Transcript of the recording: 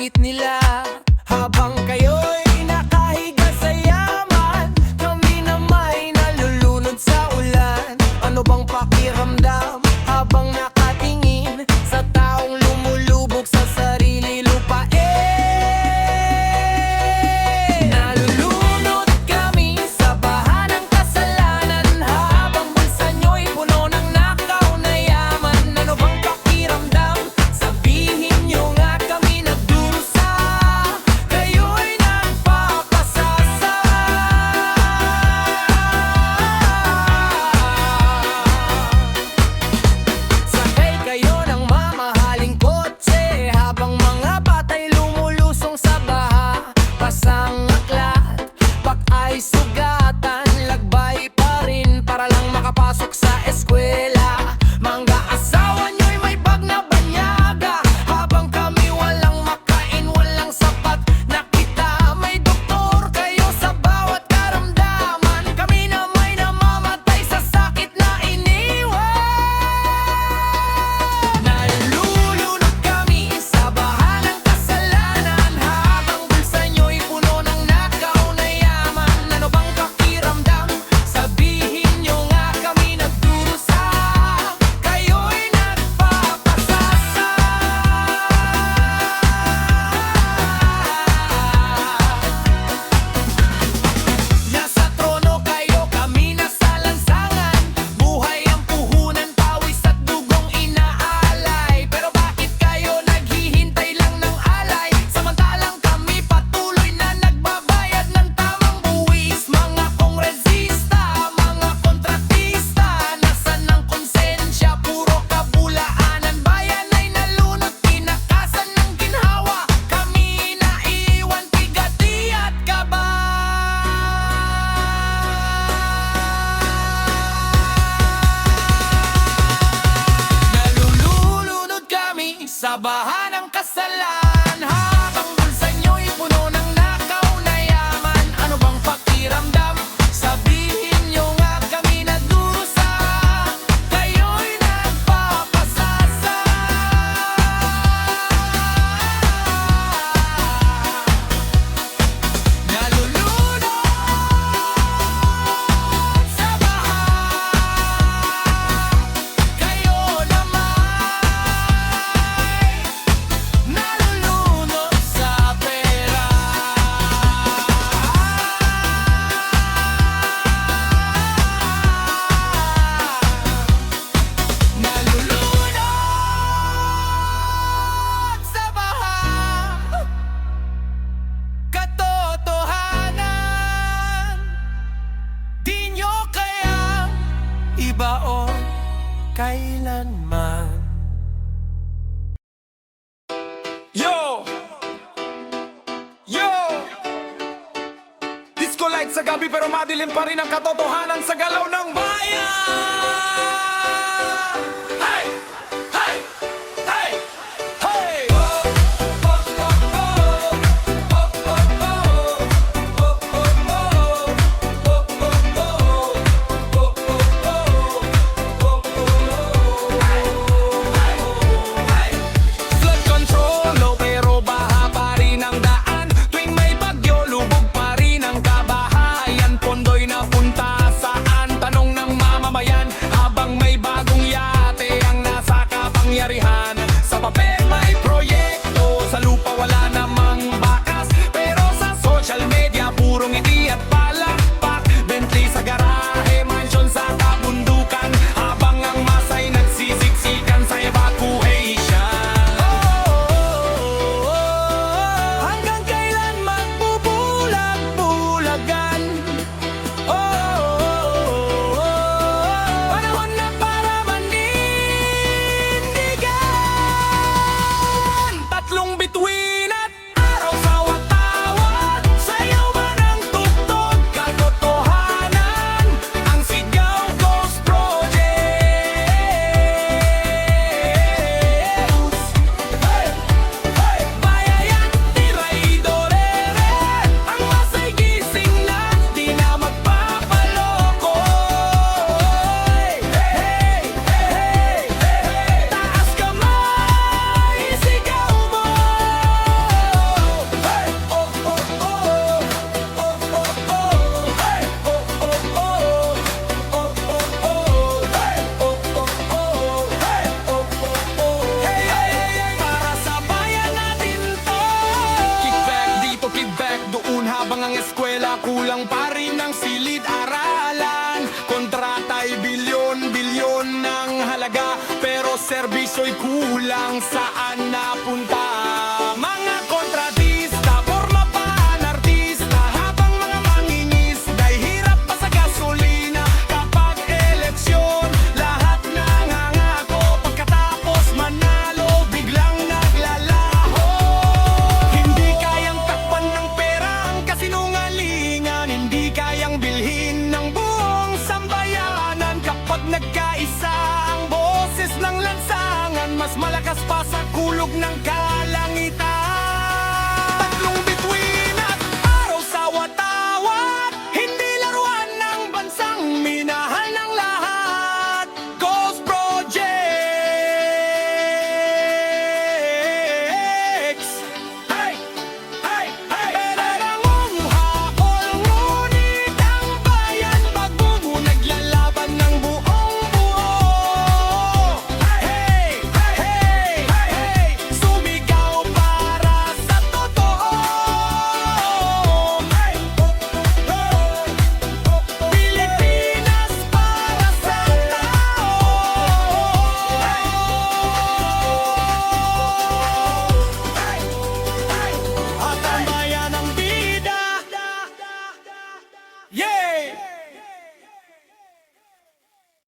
langit nila. Habang kayo'y nakahiga sa yaman, kami na may nalulunod sa ulan. Ano bang pakiramdam habang nakatingin sa taong lumulubog sa sarili lupain? Nalulunod kami sa baha ng kasalanan, habang bulsa nyo'y puno ng nakaw na yaman. Ano bang pakiramdam? Sabihin nyo nga, kami nagdusa, kayo'y nagpapasasa. Sakay kayo ng mamahaling kotse, habang mga batay lumulusong sa baha. Pasang aklat, pak ay sugatan, lagbay pa rin para lang makapasok sa eskwela. Mga asawa nyo'y may bag na banyaga, habang kami walang makain, walang sapat na kita. May doktor kayo sa bawat karamdaman, kami na may namamatay sa sakit na iniwan. Nalulunod kami sa baha ng kasalanan, habang bulsa nyo'y puno ng nakaw na yaman. Ano bang pakiramdam? Sabihin nyo nga, kami nagdurusa, kayo'y nagpapasasa. Nasa trono kayo, kami nasa lansangan. Buhay ang puhunan, pawis at dugong inaalay. Pero bakit kayo naghihintay lang ng alay, samantalang kami patuloy na nagbabayad ng tamang buwis? Mga kongresista, mga kontratista, nasan ang konsensya? Puro kabulaanan. Bayan ay nalunod, tinakasan ng ginhawa, kami naiwan bigati at kaba. Nalulunod kami sa baha ng kasalan, habang bulsa nyo'y puno ng nakaw na yaman. Ano bang pakiramdam? Sabihin nyo nga, kami nagdusa, kayo'y nagpapasasa. Nalulunod sa baha, kayo naman nalulunod sa pera. Nalulunod sa baha, katotohanan. Di nyo kayang ibaon kailanman. Yo! Yo! Disco light sa gabi pero madilim pa rin ang katotohanan sa galaw ng bayan! Hey! Hey! Hey! Hey! Flood control, low pero baha pa rin ang daan. Tuwing may bagyo, lubog pa rin ang kabahayan. Pondo'y napunta saan? Tanong ng mamamayan. Habang may bagong yate ang nasa ang eskwela, kulang pa rin ang silid-aralan. Kontrata'y bilyon-bilyon ng halaga, pero serbisyo'y kulang, saan napunta?